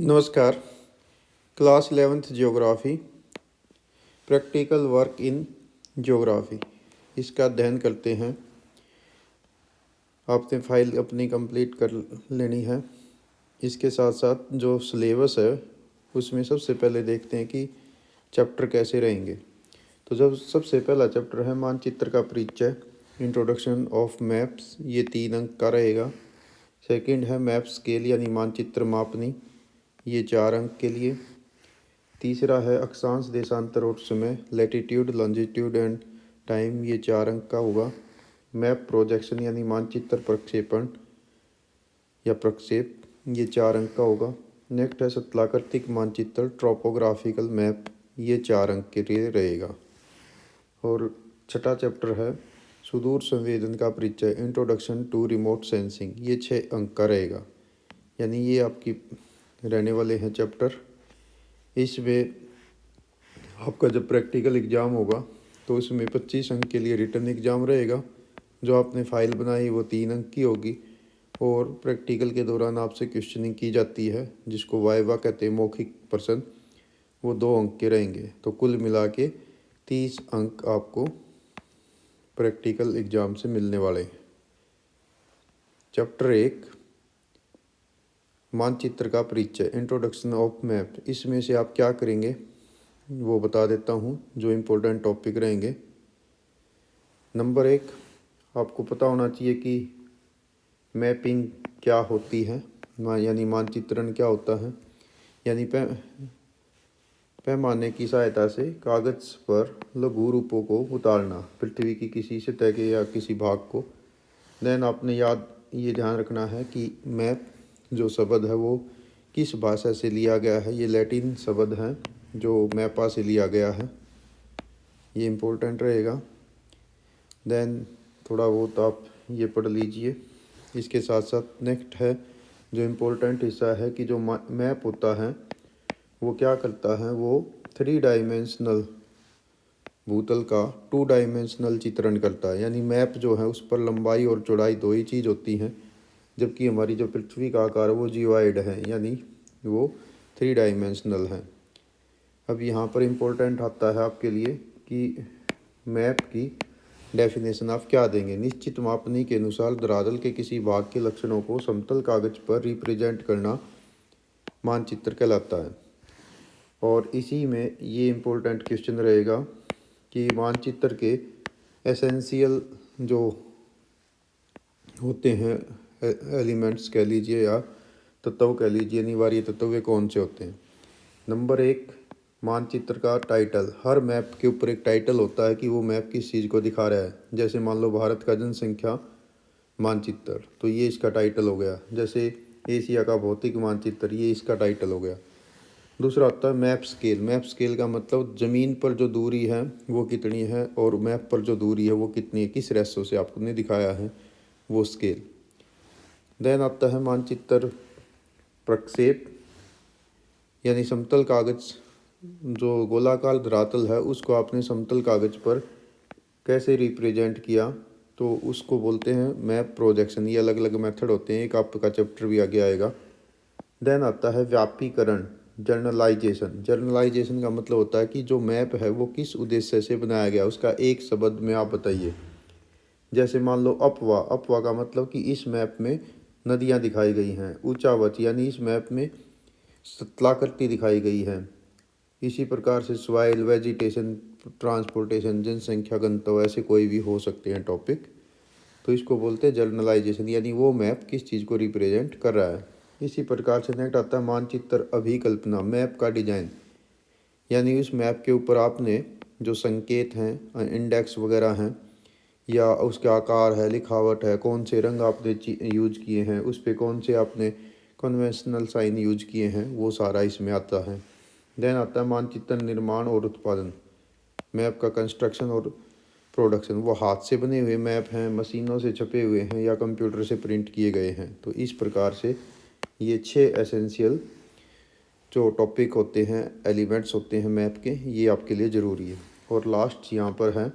नमस्कार। Class 11th geography practical work in geography इसका अध्ययन करते हैं। आपने फाइल अपनी कंप्लीट कर लेनी है। इसके साथ साथ जो सिलेबस है उसमें सबसे पहले देखते हैं कि चैप्टर कैसे रहेंगे। तो जब सबसे पहला चैप्टर है मानचित्र का परिचय, इंट्रोडक्शन ऑफ मैप्स, ये 3 अंक का रहेगा। सेकंड है मैप स्केल यानी मानचित्र मापनी, ये 4 अंक के लिए। तीसरा है अक्षांश, देशांतर और समय, लैटिट्यूड, लॉन्जिट्यूड एंड टाइम, ये 4 अंक का होगा। मैप प्रोजेक्शन यानी मानचित्र प्रक्षेपण या प्रक्षेप, ये 4 अंक का होगा। नेक्स्ट है स्थलाकृतिक मानचित्र, ट्रोपोग्राफिकल मैप, ये 4 अंक के लिए रहेगा। और छठा चैप्टर है सुदूर संवेदन का परिचय, इंट्रोडक्शन टू रिमोट सेंसिंग, ये 6 अंक का रहेगा। यानी ये आपकी रहने वाले हैं चैप्टर। इसमें आपका जब प्रैक्टिकल एग्ज़ाम होगा तो उसमें 25 अंक के लिए रिटन एग्ज़ाम रहेगा। जो आपने फाइल बनाई वो 3 अंक की होगी और प्रैक्टिकल के दौरान आपसे क्वेश्चनिंग की जाती है जिसको वाइवा कहते हैं, मौखिक प्रश्न, वो 2 अंक के रहेंगे। तो कुल मिला के 30 अंक आपको प्रैक्टिकल एग्ज़ाम से मिलने वाले हैं। चैप्टर 1 मानचित्र का परिचय, इंट्रोडक्शन ऑफ मैप, इसमें से आप क्या करेंगे वो बता देता हूँ जो इम्पोर्टेंट टॉपिक रहेंगे। नंबर 1, आपको पता होना चाहिए कि मैपिंग क्या होती है, यानी मानचित्रण क्या होता है। यानी पैमाने की सहायता से कागज़ पर लघु रूपों को उतारना, पृथ्वी की किसी सतह के या किसी भाग को। देन आपने ये ध्यान रखना है कि मैप जो शब्द है वो किस भाषा से लिया गया है। ये लैटिन शब्द है जो मैपा से लिया गया है, ये इम्पोर्टेंट रहेगा। देन थोड़ा बहुत आप ये पढ़ लीजिए। इसके साथ साथ नेक्स्ट है जो इम्पोर्टेंट हिस्सा है कि जो मैप होता है वो क्या करता है, वो 3 डायमेंशनल भूतल का 2 डायमेंशनल चित्रण करता है। यानी मैप जो है उस पर लंबाई और चौड़ाई 2 ही चीज़ होती हैं, जबकि हमारी जो पृथ्वी का आकार है वो जियोइड है, यानी वो 3 डायमेंशनल है। अब यहाँ पर इम्पोर्टेंट आता है आपके लिए कि मैप की डेफिनेशन आप क्या देंगे। निश्चित मापनी के अनुसार धरातल के किसी भाग के लक्षणों को समतल कागज पर रिप्रेजेंट करना मानचित्र कहलाता है। और इसी में ये इम्पोर्टेंट क्वेश्चन रहेगा कि मानचित्र के एसेंशियल जो होते हैं एलिमेंट्स कह लीजिए या तत्व कह लीजिए, अनिवार्य तत्व, वे कौन से होते हैं। नंबर 1, मानचित्र का टाइटल। हर मैप के ऊपर एक टाइटल होता है कि वो मैप किस चीज़ को दिखा रहा है। जैसे मान लो भारत का जनसंख्या मानचित्र, तो ये इसका टाइटल हो गया। जैसे एशिया का भौतिक मानचित्र, ये इसका टाइटल हो गया। दूसरा होता है मैप स्केल। मैप स्केल का मतलब ज़मीन पर जो दूरी है वो कितनी है और मैप पर जो दूरी है वो कितनी है, किस रेशो से आपने दिखाया है, वो स्केल। देन आता है मानचित्र प्रक्षेप, यानी समतल कागज, जो गोलाकार धरातल है उसको आपने समतल कागज पर कैसे रिप्रेजेंट किया, तो उसको बोलते हैं मैप प्रोजेक्शन। ये अलग अलग मेथड होते हैं, एक आपका चैप्टर भी आगे आएगा। देन आता है व्यापीकरण, जर्नलाइजेशन। जर्नलाइजेशन का मतलब होता है कि जो मैप है वो किस उद्देश्य से बनाया गया, उसका एक शब्द में आप बताइए। जैसे मान लो अपवा, अपवा का मतलब कि इस मैप में नदियाँ दिखाई गई हैं। ऊंचावच यानी इस मैप में स्थलाकृति दिखाई गई है। इसी प्रकार से सॉइल, वेजिटेशन, ट्रांसपोर्टेशन, जनसंख्या घनत्व, ऐसे कोई भी हो सकते हैं टॉपिक, तो इसको बोलते हैं जर्नलाइजेशन, यानी वो मैप किस चीज़ को रिप्रेजेंट कर रहा है। इसी प्रकार से नेक्स्ट आता है मानचित्र अभिकल्पना, मैप का डिजाइन। यानी उस मैप के ऊपर आपने जो संकेत हैं, इंडेक्स वगैरह हैं, या उसका आकार है, लिखावट है, कौन से रंग आपने यूज किए हैं, उस पर कौन से आपने कन्वेंशनल साइन यूज किए हैं, वो सारा इसमें आता है। देन आता है मानचित्र निर्माण और उत्पादन। मैप का कंस्ट्रक्शन और प्रोडक्शन, वो हाथ से बने हुए मैप हैं, मशीनों से छपे हुए हैं या कंप्यूटर से प्रिंट किए गए हैं। तो इस प्रकार से ये 6 एसेंशियल जो टॉपिक होते हैं, एलिमेंट्स होते हैं मैप के, ये आपके लिए ज़रूरी है। और लास्ट यहाँ पर है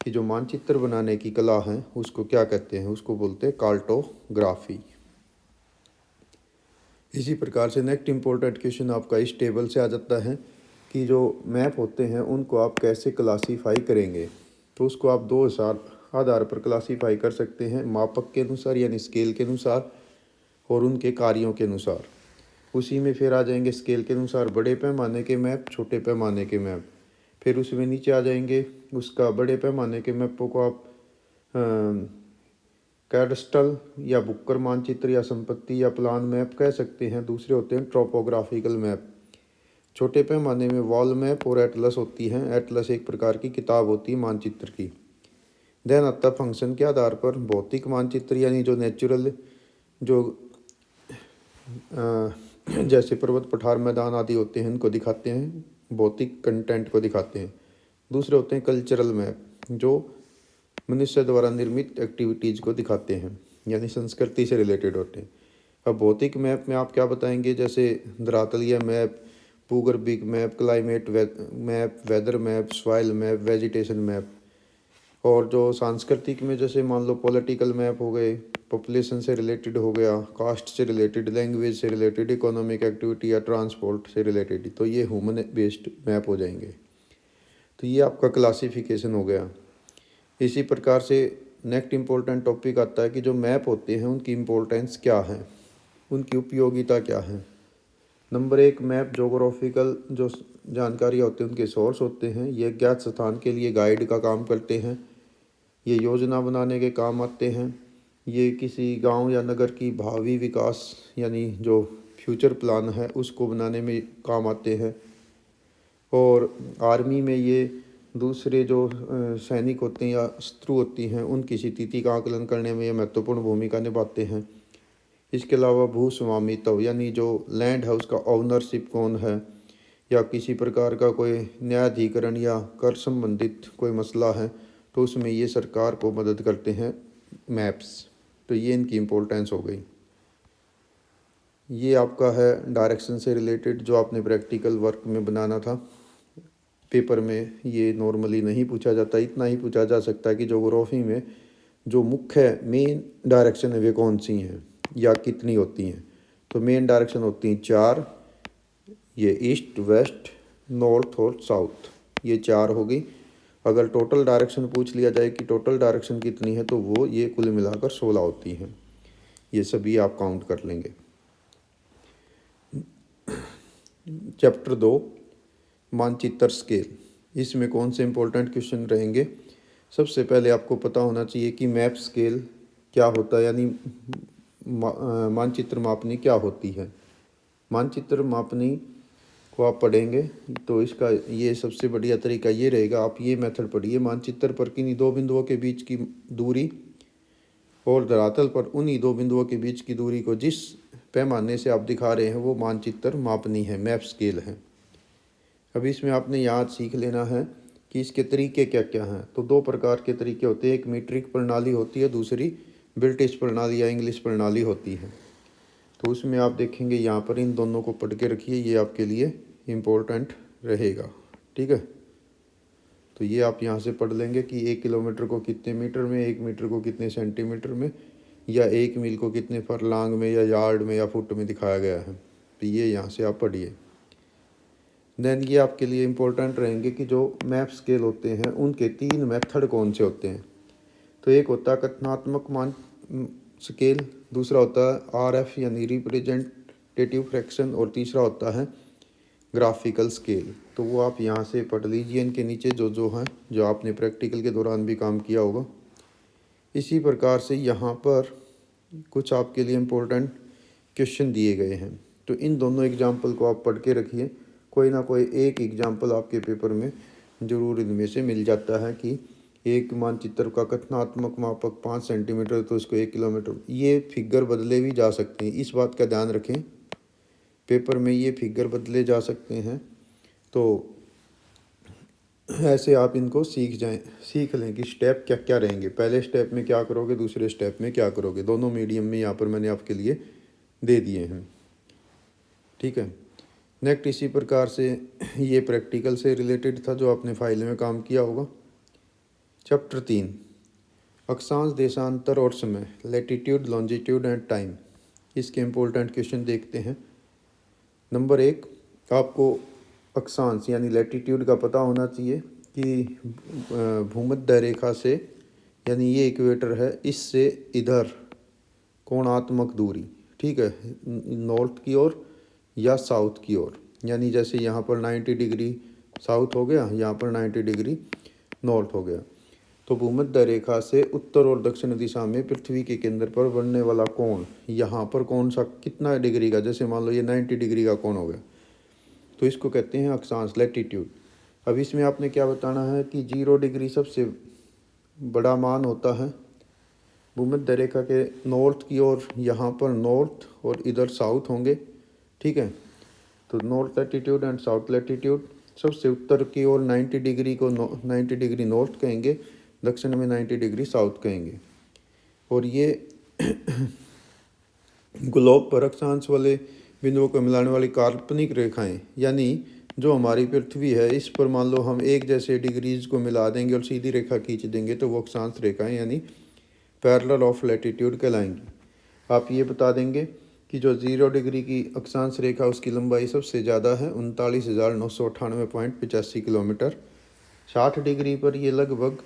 कि जो मानचित्र बनाने की कला है उसको क्या कहते हैं, उसको बोलते हैं कार्टोग्राफी। इसी प्रकार से नेक्स्ट इम्पोर्टेंट क्वेश्चन आपका इस टेबल से आ जाता है कि जो मैप होते हैं उनको आप कैसे क्लासीफाई करेंगे। तो उसको आप दो आधार पर क्लासीफाई कर सकते हैं, मापक के अनुसार यानी स्केल के अनुसार और उनके कार्यों के अनुसार। उसी में फिर आ जाएंगे स्केल के अनुसार बड़े पैमाने के मैप, छोटे पैमाने के मैप। फिर उसमें नीचे आ जाएंगे उसका बड़े पैमाने के मैपों को आप कैडस्ट्रल या बुक्कर मानचित्र या संपत्ति या प्लान मैप कह सकते हैं। दूसरे होते हैं ट्रोपोग्राफिकल मैप। छोटे पैमाने में वॉल मैप और एटलस होती हैं। एटलस एक प्रकार की किताब होती है मानचित्र की। देन आता है फंक्शन के आधार पर भौतिक मानचित्र यानी जो नेचुरल जो जैसे पर्वत पठार मैदान आदि होते हैं इनको दिखाते हैं, भौतिक कंटेंट को दिखाते हैं। दूसरे होते हैं कल्चरल मैप जो मनुष्य द्वारा निर्मित एक्टिविटीज़ को दिखाते हैं यानी संस्कृति से रिलेटेड होते हैं। अब भौतिक मैप में आप क्या बताएंगे, जैसे धरातलीय मैप, भूगर्भिक map, climate map, weather map, soil map, vegetation map. और जो सांस्कृतिक में जैसे मान लो पॉलिटिकल मैप हो गए, पॉपुलेशन से रिलेटेड हो गया, कास्ट से रिलेटेड, लैंग्वेज से रिलेटेड, इकोनॉमिक एक्टिविटी या ट्रांसपोर्ट से रिलेटेड, तो ये ह्यूमन बेस्ड मैप हो जाएंगे। तो ये आपका क्लासिफिकेशन हो गया। इसी प्रकार से नेक्स्ट इम्पोर्टेंट टॉपिक आता है कि जो मैप होते हैं उनकी इम्पोर्टेंस क्या है, उनकी उपयोगिता क्या है। नंबर 1, मैप जोग्राफिकल जो जानकारी होती है उनके सोर्स होते हैं। ये ज्ञात स्थान के लिए गाइड का काम करते हैं। ये योजना बनाने के काम आते हैं। ये किसी गांव या नगर की भावी विकास यानी जो फ्यूचर प्लान है उसको बनाने में काम आते हैं। और आर्मी में ये दूसरे जो सैनिक होते हैं या शत्रु होती हैं उनकी स्थिति का आकलन करने में ये महत्वपूर्ण भूमिका निभाते हैं। इसके अलावा भू स्वामित्व यानी जो लैंड है उसका ओनरशिप कौन है, या किसी प्रकार का कोई न्यायाधिकरण या कर संबंधित कोई मसला है तो उसमें ये सरकार को मदद करते हैं मैप्स। तो ये इनकी इम्पोर्टेंस हो गई। ये आपका है डायरेक्शन से रिलेटेड जो आपने प्रैक्टिकल वर्क में बनाना था। पेपर में ये नॉर्मली नहीं पूछा जाता, इतना ही पूछा जा सकता है कि ज्योग्राफी में जो मुख्य मेन डायरेक्शन है वे कौन सी हैं या कितनी होती हैं। तो मेन डायरेक्शन होती हैं 4, ये ईस्ट, वेस्ट, नॉर्थ और साउथ, ये 4 हो गई। अगर टोटल डायरेक्शन पूछ लिया जाए कि टोटल डायरेक्शन कितनी है तो वो ये कुल मिलाकर 16 होती हैं। ये सभी आप काउंट कर लेंगे। चैप्टर 2 मानचित्र स्केल, इसमें कौन से इंपॉर्टेंट क्वेश्चन रहेंगे। सबसे पहले आपको पता होना चाहिए कि मैप स्केल क्या होता है, यानी मानचित्र मापनी क्या होती है। मानचित्र मापनी को आप पढ़ेंगे तो इसका ये सबसे बढ़िया तरीका ये रहेगा, आप ये मेथड पढ़िए। मानचित्र पर किन्हीं दो बिंदुओं के बीच की दूरी और धरातल पर उन्हीं दो बिंदुओं के बीच की दूरी को जिस पैमाने से आप दिखा रहे हैं वो मानचित्र मापनी है, मैप स्केल है। अब इसमें आपने याद सीख लेना है कि इसके तरीके क्या क्या हैं। तो 2 प्रकार के तरीके होते हैं, एक मीट्रिक प्रणाली होती है, दूसरी ब्रिटिश प्रणाली या इंग्लिश प्रणाली होती है। तो उसमें आप देखेंगे यहाँ पर इन दोनों को पढ़ के रखिए, ये आपके लिए इम्पोर्टेंट रहेगा। ठीक है, तो ये आप यहाँ से पढ़ लेंगे कि 1 किलोमीटर को कितने मीटर में, 1 मीटर को कितने सेंटीमीटर में, या 1 मील को कितने फरलांग में या यार्ड में या फुट में दिखाया गया है। तो ये यहाँ से आप पढ़िए। देन ये आपके लिए इम्पोर्टेंट रहेंगे कि जो मैप स्केल होते हैं उनके 3 मेथड कौन से होते हैं। तो एक होता है कथनात्मक मान स्केल, दूसरा होता है RF यानी रिप्रेजेंटेटिव फ्रैक्शन, और तीसरा होता है ग्राफिकल स्केल। तो वो आप यहाँ से पढ़ लीजिए, इनके नीचे जो जो हैं जो आपने प्रैक्टिकल के दौरान भी काम किया होगा। इसी प्रकार से यहाँ पर कुछ आपके लिए इम्पोर्टेंट क्वेश्चन दिए गए हैं। तो इन दोनों एग्जाम्पल को आप पढ़ के रखिए, कोई ना कोई एक एग्जाम्पल आपके पेपर में ज़रूर इनमें से मिल जाता है कि एक मानचित्र का कथनात्मक मापक 5 सेंटीमीटर तो इसको 1 किलोमीटर, ये फिगर बदले भी जा सकते हैं, इस बात का ध्यान रखें। पेपर में ये फिगर बदले जा सकते हैं, तो ऐसे आप इनको सीख लें कि स्टेप क्या क्या रहेंगे। पहले स्टेप में क्या करोगे, दूसरे स्टेप में क्या करोगे, दोनों मीडियम में यहाँ पर मैंने आपके लिए दे दिए हैं। ठीक है, नेक्स्ट इसी प्रकार से ये प्रैक्टिकल से रिलेटेड था जो आपने फाइल में काम किया होगा। चैप्टर 3 अक्षांश, देशांतर और समय, लैटिट्यूड, लॉन्जिट्यूड एंड टाइम। इसके इम्पोर्टेंट क्वेश्चन देखते हैं। नंबर 1, आपको अक्षांश यानी लैटिट्यूड का पता होना चाहिए कि भूमध्य रेखा से यानी ये इक्वेटर है, इससे इधर कोणात्मक दूरी, ठीक है, नॉर्थ की ओर या साउथ की ओर, यानी जैसे यहाँ पर 90 डिग्री साउथ हो गया, यहाँ पर 90 डिग्री नॉर्थ हो गया। तो भूमध्य रेखा से उत्तर और दक्षिण दिशा में पृथ्वी के केंद्र पर बनने वाला कोण यहाँ पर कौन सा कितना डिग्री का, जैसे मान लो ये 90 डिग्री का कोण हो गया, तो इसको कहते हैं अक्षांश, लैटिट्यूड। अब इसमें आपने क्या बताना है कि 0 डिग्री सबसे बड़ा मान होता है भूमध्य रेखा के नॉर्थ की ओर, यहाँ पर नॉर्थ और इधर साउथ होंगे, ठीक है। तो north latitude and south latitude, सबसे उत्तर की ओर 90 डिग्री को 90 डिग्री नॉर्थ कहेंगे, दक्षिण में 90 डिग्री साउथ कहेंगे। और ये ग्लोब पर अक्षांश वाले बिंदुओं को मिलाने वाली काल्पनिक रेखाएं, यानी जो हमारी पृथ्वी है इस पर मान लो हम एक जैसे डिग्रीज को मिला देंगे और सीधी रेखा खींच देंगे, तो वो अक्षांश रेखाएं यानी पैरेलल ऑफ लैटिट्यूड कहलाएंगी। आप ये बता देंगे कि जो 0 डिग्री की अक्षांश रेखा उसकी लंबाई सबसे ज़्यादा है 39,998.85 किलोमीटर। 60 डिग्री पर ये लगभग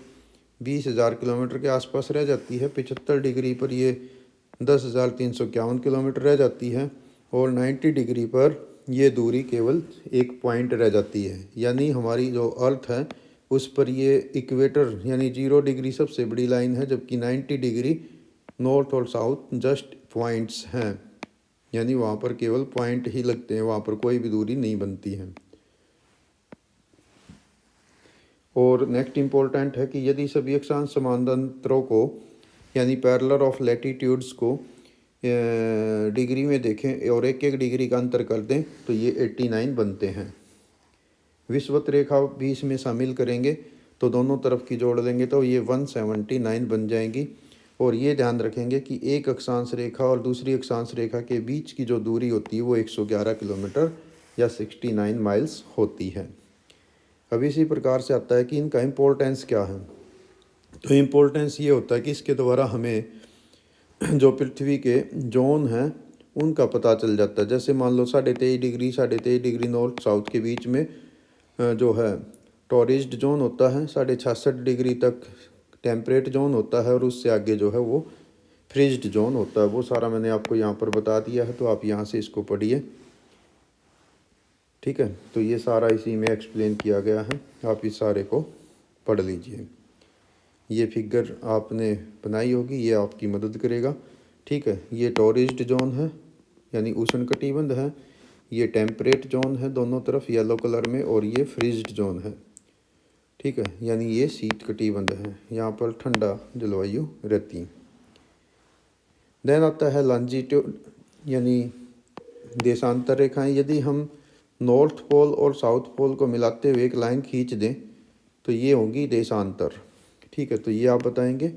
20,000 किलोमीटर के आसपास रह जाती है। 75 डिग्री पर ये 10,351 किलोमीटर रह जाती है और 90 डिग्री पर ये दूरी केवल 1 पॉइंट रह जाती है। यानी हमारी जो अर्थ है उस पर ये इक्वेटर यानी 0 डिग्री सबसे बड़ी लाइन है, जबकि 90 डिग्री नॉर्थ और साउथ जस्ट पॉइंट्स हैं, यानी वहाँ पर केवल पॉइंट ही लगते हैं, वहाँ पर कोई भी दूरी नहीं बनती है। और नेक्स्ट इम्पोर्टेंट है कि यदि सभी अक्षांश समानांतरों को यानी पैरेलल ऑफ लैटिट्यूड्स को डिग्री में देखें और एक एक डिग्री का अंतर कर दें तो ये 89 बनते हैं। विषुवत रेखा भी इसमें शामिल करेंगे तो दोनों तरफ की जोड़ लेंगे तो ये 179 बन जाएंगी। और ये ध्यान रखेंगे कि एक अक्षांश रेखा और दूसरी अक्षांश रेखा के बीच की जो दूरी होती है वो 111 किलोमीटर या 69 माइल्स होती है। अब इसी प्रकार से आता है कि इनका इम्पोर्टेंस क्या है। तो इम्पोर्टेंस ये होता है कि इसके द्वारा हमें जो पृथ्वी के जोन हैं उनका पता चल जाता है। जैसे मान लो 23.5 डिग्री नॉर्थ साउथ के बीच में जो है टॉरिस्ड जोन होता है, 66.5 डिग्री तक टेम्परेट जोन होता है और उससे आगे जो है वो फ्रीज्ड जोन होता है। वो सारा मैंने आपको यहाँ पर बता दिया है, तो आप यहाँ से इसको पढ़िए, ठीक है। तो ये सारा इसी में एक्सप्लेन किया गया है, आप इस सारे को पढ़ लीजिए। ये फिगर आपने बनाई होगी, ये आपकी मदद करेगा, ठीक है। ये टॉरिस्ड जोन है यानी उष्णकटिबंध है, ये टेम्परेट जोन है दोनों तरफ येलो कलर में, और ये फ्रीज्ड जोन है, ठीक है, यानी ये शीत कटिबंध है, यहाँ पर ठंडा जलवायु रहती है। देन आता है लॉन्जिट्यूड यानी देशांतर रेखाएं। यदि हम नॉर्थ पोल और साउथ पोल को मिलाते हुए एक लाइन खींच दें तो ये होगी देशांतर, ठीक है। तो ये आप बताएंगे,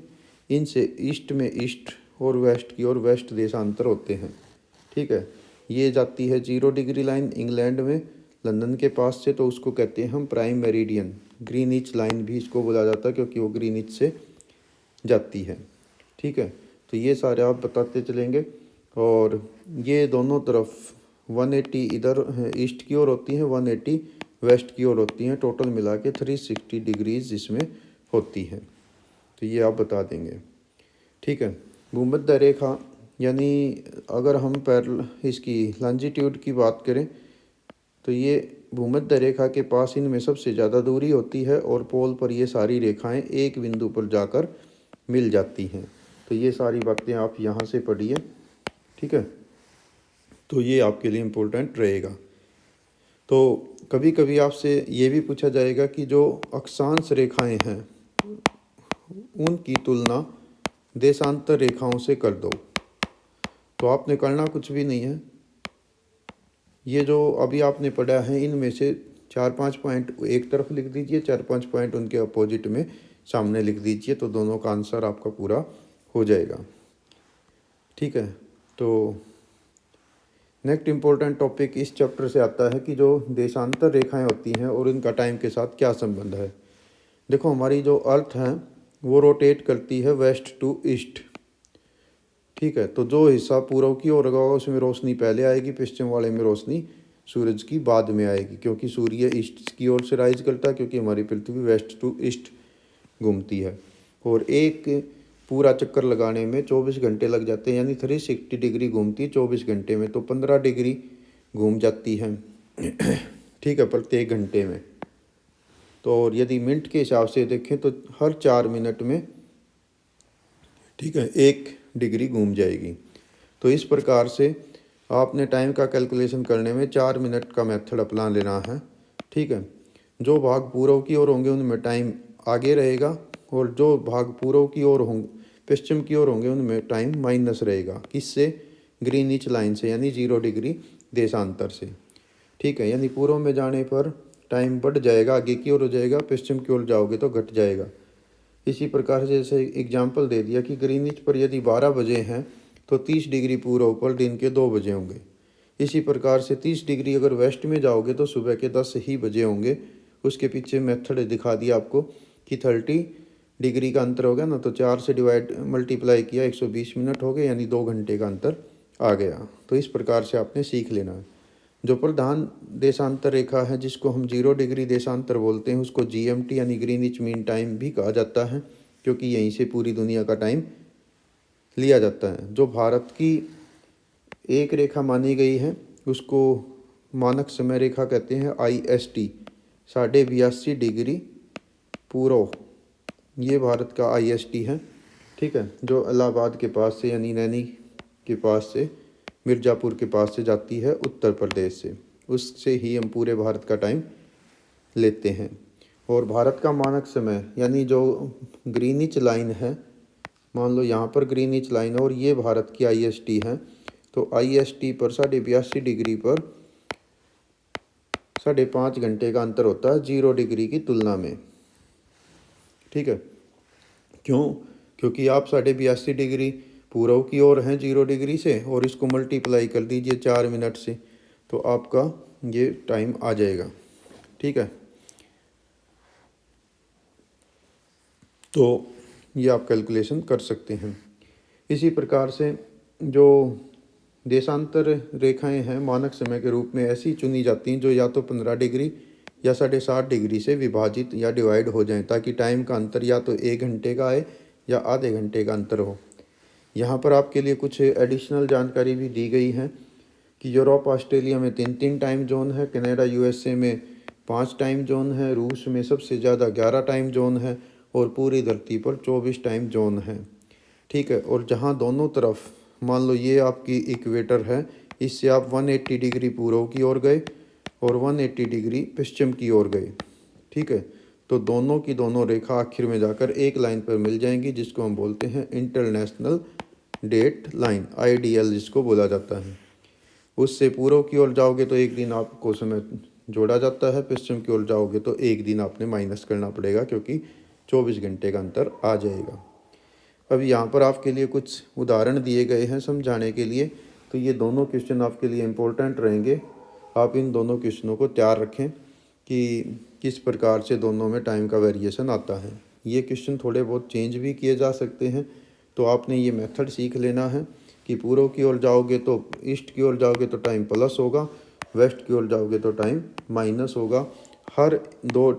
इनसे ईस्ट में ईस्ट और वेस्ट की ओर वेस्ट देशांतर होते हैं, ठीक है। ये जाती है 0 डिग्री लाइन इंग्लैंड में लंदन के पास से, तो उसको कहते हैं हम प्राइम मेरिडियन। ग्रीनिच लाइन भी इसको बोला जाता है क्योंकि वो ग्रीनिच से जाती है, ठीक है। तो ये सारे आप बताते चलेंगे। और ये दोनों तरफ 180 इधर ईस्ट की ओर होती हैं, 180 वेस्ट की ओर होती हैं, टोटल मिला के 360 डिग्रीज इसमें होती है। तो ये आप बता देंगे, ठीक है। भूमध्य रेखा यानी अगर हम इसकी लॉन्जिट्यूड की बात करें तो ये भूमध्य रेखा के पास इनमें सबसे ज़्यादा दूरी होती है और पोल पर ये सारी रेखाएं एक बिंदु पर जाकर मिल जाती हैं। तो ये सारी बातें आप यहाँ से पढ़िए, ठीक है। तो ये आपके लिए इम्पोर्टेंट रहेगा। तो कभी कभी आपसे ये भी पूछा जाएगा कि जो अक्षांश रेखाएं हैं उनकी तुलना देशांतर रेखाओं से कर दो। तो आपने करना कुछ भी नहीं है, ये जो अभी आपने पढ़ा है इनमें से 4-5 पॉइंट एक तरफ लिख दीजिए, 4-5 पॉइंट उनके अपोजिट में सामने लिख दीजिए, तो दोनों का आंसर आपका पूरा हो जाएगा, ठीक है। तो नेक्स्ट इम्पोर्टेंट टॉपिक इस चैप्टर से आता है कि जो देशांतर रेखाएं होती हैं और इनका टाइम के साथ क्या संबंध है। देखो हमारी जो अर्थ है वो रोटेट करती है वेस्ट टू ईस्ट, ठीक है। तो जो हिस्सा पूर्व की ओर होगा उसमें रोशनी पहले आएगी, पश्चिम वाले में रोशनी सूरज की बाद में आएगी, क्योंकि सूर्य ईस्ट की ओर से राइज करता है, क्योंकि हमारी पृथ्वी वेस्ट टू ईस्ट घूमती है। और एक पूरा चक्कर लगाने में 24 घंटे लग जाते हैं, यानी 360 डिग्री घूमती है 24 घंटे में, तो 15 डिग्री घूम जाती है ठीक है, प्रत्येक घंटे में। तो और यदि मिनट के हिसाब से देखें तो हर 4 मिनट में, ठीक है, 1 डिग्री घूम जाएगी। तो इस प्रकार से आपने टाइम का कैलकुलेशन करने में 4 मिनट का मेथड अपना लेना है। ठीक है। जो भाग पूर्व की ओर होंगे उनमें टाइम आगे रहेगा, और जो भाग पूर्व की ओर होंगे, पश्चिम की ओर होंगे, उनमें टाइम माइनस रहेगा। किससे? ग्रीनिच लाइन से, यानी 0 डिग्री देशांतर से। ठीक है। यानी पूर्व में जाने पर टाइम बढ़ जाएगा, आगे की ओर हो जाएगा, पश्चिम की ओर जाओगे तो घट जाएगा। इसी प्रकार से जैसे एग्जाम्पल दे दिया कि ग्रीनिच पर यदि 12 बजे हैं तो 30 डिग्री पूर्व पर दिन के 2 बजे होंगे। इसी प्रकार से 30 डिग्री अगर वेस्ट में जाओगे तो सुबह के 10 ही बजे होंगे। उसके पीछे मेथड दिखा दिया आपको कि 30 डिग्री का अंतर हो गया ना, तो 4 से मल्टीप्लाई किया 120 मिनट हो गए, यानी 2 घंटे का अंतर आ गया। तो इस प्रकार से आपने सीख लेना है। जो प्रधान देशांतर रेखा है, जिसको हम 0 डिग्री देशांतर बोलते हैं, उसको GMT यानी ग्रीनिच मीन टाइम भी कहा जाता है, क्योंकि यहीं से पूरी दुनिया का टाइम लिया जाता है। जो भारत की एक रेखा मानी गई है उसको मानक समय रेखा कहते हैं, IST 82.5 डिग्री पूर्व, ये भारत का IST है। ठीक है। जो इलाहाबाद के पास से, यानी नैनी के पास से, मिर्ज़ापुर के पास से जाती है उत्तर प्रदेश से, उससे ही हम पूरे भारत का टाइम लेते हैं। और भारत का मानक समय, यानी जो ग्रीनिच लाइन है, मान लो यहाँ पर ग्रीनिच लाइन है और ये भारत की IST है, तो IST पर 82.5 डिग्री पर 5.5 घंटे का अंतर होता है 0 डिग्री की तुलना में। ठीक है। क्यों? क्योंकि आप 82.5 डिग्री पूर्व की ओर हैं 0 डिग्री से, और इसको मल्टीप्लाई कर दीजिए 4 मिनट से, तो आपका ये टाइम आ जाएगा। ठीक है। तो ये आप कैलकुलेशन कर सकते हैं। इसी प्रकार से जो देशांतर रेखाएं हैं मानक समय के रूप में ऐसी चुनी जाती हैं जो या तो 15 डिग्री या 7.5 डिग्री से विभाजित या डिवाइड हो जाएं, ताकि टाइम का अंतर या तो 1 घंटे का आए या आधे घंटे का अंतर हो। यहाँ पर आपके लिए कुछ एडिशनल जानकारी भी दी गई है कि यूरोप ऑस्ट्रेलिया में 3 टाइम जोन है, कनाडा USA में 5 टाइम जोन है, रूस में सबसे ज़्यादा 11 टाइम जोन है, और पूरी धरती पर 24 टाइम जोन है। ठीक है। और जहाँ दोनों तरफ, मान लो ये आपकी इक्वेटर है, इससे आप 180 डिग्री पूर्व की ओर गए और 180 डिग्री पश्चिम की ओर गए। ठीक है। तो दोनों की दोनों रेखा आखिर में जाकर एक लाइन पर मिल जाएंगी, जिसको हम बोलते हैं इंटरनेशनल डेट लाइन, IDL जिसको बोला जाता है। उससे पूर्व की ओर जाओगे तो एक दिन आपको समय जोड़ा जाता है, पश्चिम की ओर जाओगे तो एक दिन आपने माइनस करना पड़ेगा, क्योंकि 24 घंटे का अंतर आ जाएगा। अब यहाँ पर आपके लिए कुछ उदाहरण दिए गए हैं समझाने के लिए, तो ये दोनों क्वेश्चन आपके लिए इम्पोर्टेंट रहेंगे। आप इन दोनों क्वेश्चनों को तैयार रखें कि किस प्रकार से दोनों में टाइम का वेरिएशन आता है। ये क्वेश्चन थोड़े बहुत चेंज भी किए जा सकते हैं, तो आपने ये मेथड सीख लेना है कि पूर्व की ओर जाओगे तो, ईस्ट की ओर जाओगे तो टाइम प्लस होगा, वेस्ट की ओर जाओगे तो टाइम माइनस होगा। हर 2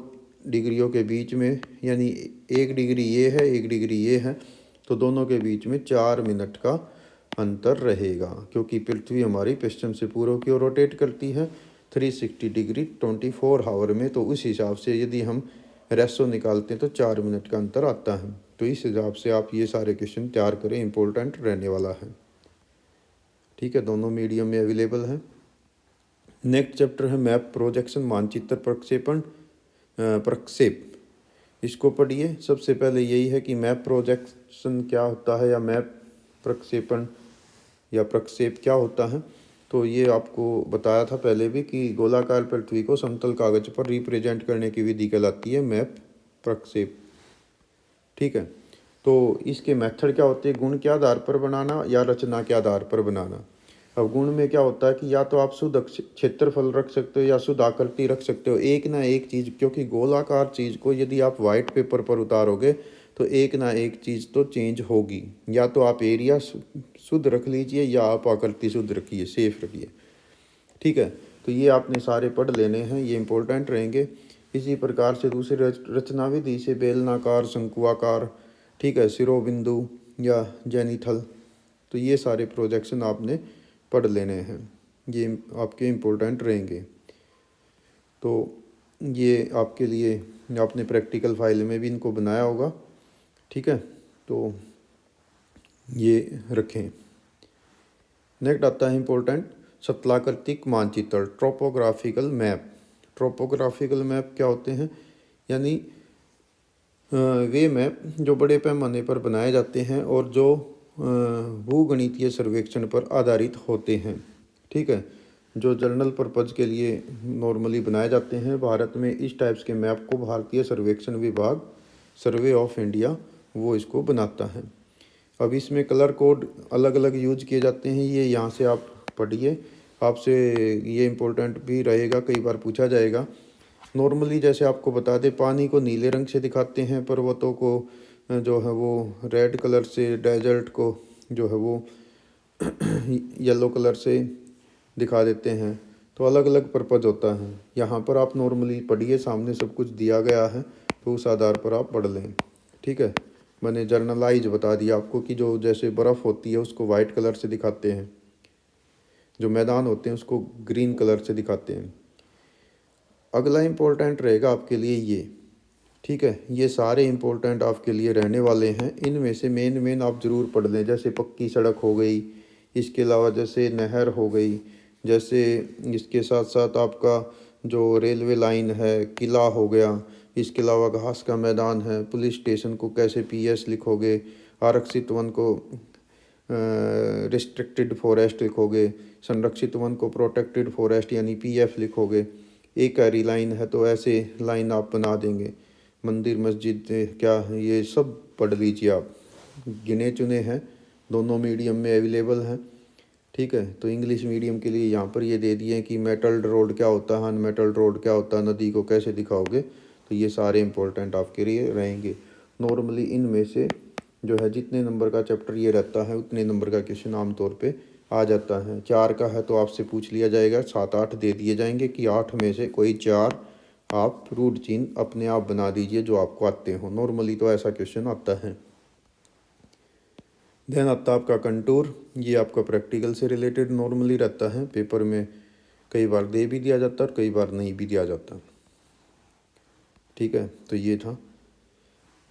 डिग्रियों के बीच में, यानी 1 डिग्री ये है 1 डिग्री ये है, तो दोनों के बीच में 4 मिनट का अंतर रहेगा, क्योंकि पृथ्वी हमारी पश्चिम से पूर्व की ओर रोटेट करती है 360 डिग्री 24 आवर में। तो उस हिसाब से यदि हम रेसो निकालते हैं तो 4 मिनट का अंतर आता है। तो इस हिसाब से आप ये सारे क्वेश्चन तैयार करें, इम्पोर्टेंट रहने वाला है। ठीक है। दोनों मीडियम में अवेलेबल है। नेक्स्ट चैप्टर है मैप प्रोजेक्शन, मानचित्र प्रक्षेपण, प्रक्षेप। इसको पढ़िए। सबसे पहले यही है कि मैप प्रोजेक्शन क्या होता है, या मैप प्रक्षेपण या प्रक्षेप क्या होता है। तो ये आपको बताया था पहले भी कि गोलाकार पृथ्वी को समतल कागज पर रिप्रेजेंट करने की विधि कहलाती है मैप प्रक्षेप। ठीक है। तो इसके मेथड क्या होते हैं? गुण के आधार पर बनाना या रचना के आधार पर बनाना। अब गुण में क्या होता है कि या तो आप शुद्ध क्षेत्रफल रख सकते हो या शुद्ध आकृति रख सकते हो, एक ना एक चीज़, क्योंकि गोलाकार चीज़ को यदि आप वाइट पेपर पर उतारोगे तो एक ना एक चीज़ तो चेंज होगी। या तो आप एरिया शुद्ध रख लीजिए या आप आकृति शुद्ध रखिए, सेफ रखिए। ठीक है, तो ये आपने सारे पढ़ लेने हैं, ये इंपॉर्टेंट रहेंगे। इसी प्रकार से दूसरी रचना विधि से बेलनाकार, शंकुआकार, ठीक है, शिरोबिंदु या जेनिथल, तो ये सारे प्रोजेक्शन आपने पढ़ लेने हैं, ये आपके इम्पोर्टेंट रहेंगे। तो ये आपके लिए आपने प्रैक्टिकल फाइल में भी इनको बनाया होगा। ठीक है, तो ये रखें। नेक्स्ट आता है इम्पोर्टेंट शतलाकृतिक मानचित्र, ट्रोपोग्राफिकल मैप। ट्रोपोग्राफिकल मैप क्या होते हैं? यानी वे मैप जो बड़े पैमाने पर बनाए जाते हैं और जो भूगणितीय सर्वेक्षण पर आधारित होते हैं। ठीक है, जो जर्नल पर्पज़ के लिए नॉर्मली बनाए जाते हैं। भारत में इस टाइप्स के मैप को भारतीय सर्वेक्षण विभाग, सर्वे ऑफ इंडिया, वो इसको बनाता है। अब इसमें कलर कोड अलग अलग यूज किए जाते हैं, ये यहाँ से आप पढ़िए। आपसे ये इम्पोर्टेंट भी रहेगा, कई बार पूछा जाएगा। नॉर्मली जैसे आपको बता दें, पानी को नीले रंग से दिखाते हैं, पर्वतों को जो है वो रेड कलर से, डेजर्ट को जो है वो येलो कलर से दिखा देते हैं। तो अलग अलग पर्पज़ होता है। यहाँ पर आप नॉर्मली पढ़िए, सामने सब कुछ दिया गया है, तो उस आधार पर आप पढ़ लें। ठीक है, मैंने जर्नलाइज बता दिया आपको कि जो जैसे बर्फ़ होती है उसको वाइट कलर से दिखाते हैं, जो मैदान होते हैं उसको ग्रीन कलर से दिखाते हैं। अगला इम्पोर्टेंट रहेगा आपके लिए ये। ठीक है, ये सारे इम्पोर्टेंट आपके लिए रहने वाले हैं। इनमें से मेन आप ज़रूर पढ़ लें। जैसे पक्की सड़क हो गई, इसके अलावा जैसे नहर हो गई, जैसे इसके साथ साथ आपका जो रेलवे लाइन है, किला हो गया, इसके अलावा घास का मैदान है, पुलिस स्टेशन को कैसे पीएस लिखोगे, आरक्षित वन को रिस्ट्रिक्टेड फॉरेस्ट लिखोगे, संरक्षित वन को प्रोटेक्टेड फॉरेस्ट यानी पीएफ लिखोगे। एक एरी लाइन है तो ऐसे लाइन आप बना देंगे। मंदिर मस्जिद क्या है, ये सब पढ़ लीजिए आप। गिने चुने हैं, दोनों मीडियम में अवेलेबल हैं। ठीक है, तो इंग्लिश मीडियम के लिए यहाँ पर ये दे दिए कि मेटल रोड क्या होता है, अनमेटल रोड क्या होता है, नदी को कैसे दिखाओगे। तो ये सारे इंपॉर्टेंट आपके लिए रहेंगे। नॉर्मली इनमें से जो है जितने नंबर का चैप्टर ये रहता है उतने नंबर का क्वेश्चन आमतौर पे आ जाता है। 4 का है तो आपसे पूछ लिया जाएगा, 7-8 दे दिए जाएंगे कि 8 में से कोई 4 आप रूट चिन्ह अपने आप बना दीजिए जो आपको आते हो। नॉर्मली तो ऐसा क्वेश्चन आता है। देन आता है आपका कंटूर। ये आपका प्रैक्टिकल से रिलेटेड नॉर्मली रहता है, पेपर में कई बार दे भी दिया जाता है और कई बार नहीं भी दिया जाता। ठीक है, तो ये था।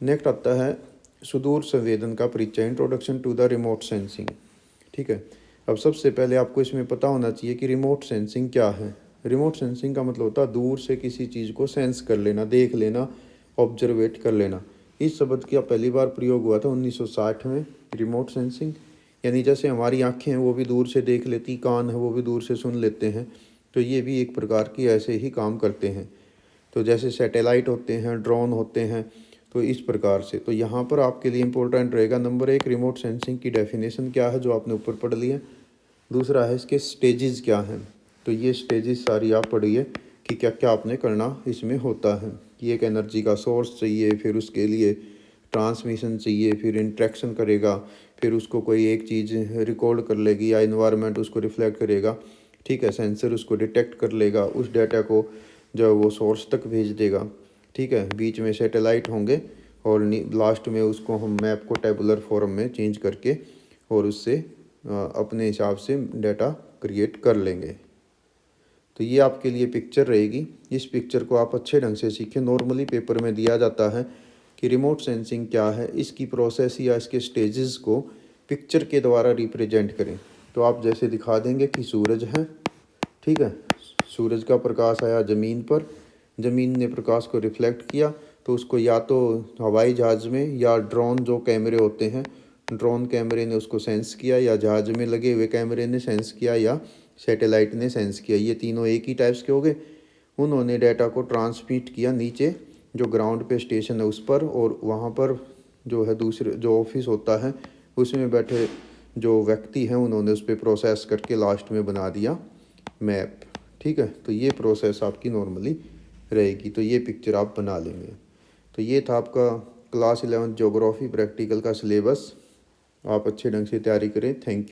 नेक्स्ट आता है सुदूर संवेदन का परिचय, introduction to the remote sensing. ठीक है, अब सबसे पहले आपको इसमें पता होना चाहिए कि रिमोट सेंसिंग क्या है। रिमोट सेंसिंग का मतलब होता है दूर से किसी चीज़ को सेंस कर लेना, देख लेना, ऑब्जर्वेट कर लेना। इस शब्द का पहली बार प्रयोग हुआ था 1960 में, रिमोट सेंसिंग। यानी जैसे हमारी आँखें हैं वो भी दूर से देख लेती, कान है वो भी दूर से सुन लेते हैं, तो ये भी एक प्रकार की ऐसे ही काम करते हैं। तो जैसे सैटेलाइट होते हैं, ड्रोन होते हैं, तो इस प्रकार से। तो यहाँ पर आपके लिए इम्पोर्टेंट रहेगा नंबर 1 रिमोट सेंसिंग की डेफिनेशन क्या है, जो आपने ऊपर पढ़ ली है। दूसरा है इसके स्टेजेस क्या हैं, तो ये स्टेजेस सारी आप पढ़िए कि क्या क्या आपने करना इसमें होता है। कि एक एनर्जी का सोर्स चाहिए, फिर उसके लिए ट्रांसमिशन चाहिए, फिर इंट्रैक्शन करेगा, फिर उसको कोई एक चीज़ रिकॉर्ड कर लेगी या इन्वायरमेंट उसको रिफ्लेक्ट करेगा। ठीक है, सेंसर उसको डिटेक्ट कर लेगा, उस डाटा को जो वो सोर्स तक भेज देगा। ठीक है, बीच में सैटेलाइट होंगे और लास्ट में उसको हम मैप को टेबुलर फॉर्म में चेंज करके और उससे अपने हिसाब से डाटा क्रिएट कर लेंगे। तो ये आपके लिए पिक्चर रहेगी। इस पिक्चर को आप अच्छे ढंग से सीखें। नॉर्मली पेपर में दिया जाता है कि रिमोट सेंसिंग क्या है, इसकी प्रोसेस या इसके स्टेजेस को पिक्चर के द्वारा रिप्रेजेंट करें। तो आप जैसे दिखा देंगे कि सूरज है, ठीक है, सूरज का प्रकाश आया ज़मीन पर, ज़मीन ने प्रकाश को रिफ्लेक्ट किया, तो उसको या तो हवाई जहाज़ में या ड्रोन जो कैमरे होते हैं, ड्रोन कैमरे ने उसको सेंस किया, या जहाज़ में लगे हुए कैमरे ने सेंस किया, या सैटेलाइट ने सेंस किया। ये तीनों एक ही टाइप्स के हो गए। उन्होंने डाटा को ट्रांसमिट किया नीचे जो ग्राउंड पे स्टेशन है उस पर, और वहाँ पर जो है दूसरे जो ऑफिस होता है उसमें बैठे जो व्यक्ति हैं उन्होंने उस पर प्रोसेस करके लास्ट में बना दिया मैप। ठीक है, तो ये प्रोसेस आपकी नॉर्मली रहेगी। तो ये पिक्चर आप बना लेंगे। तो ये था आपका क्लास 11 ज्योग्राफी प्रैक्टिकल का सिलेबस। आप अच्छे ढंग से तैयारी करें। Thank you.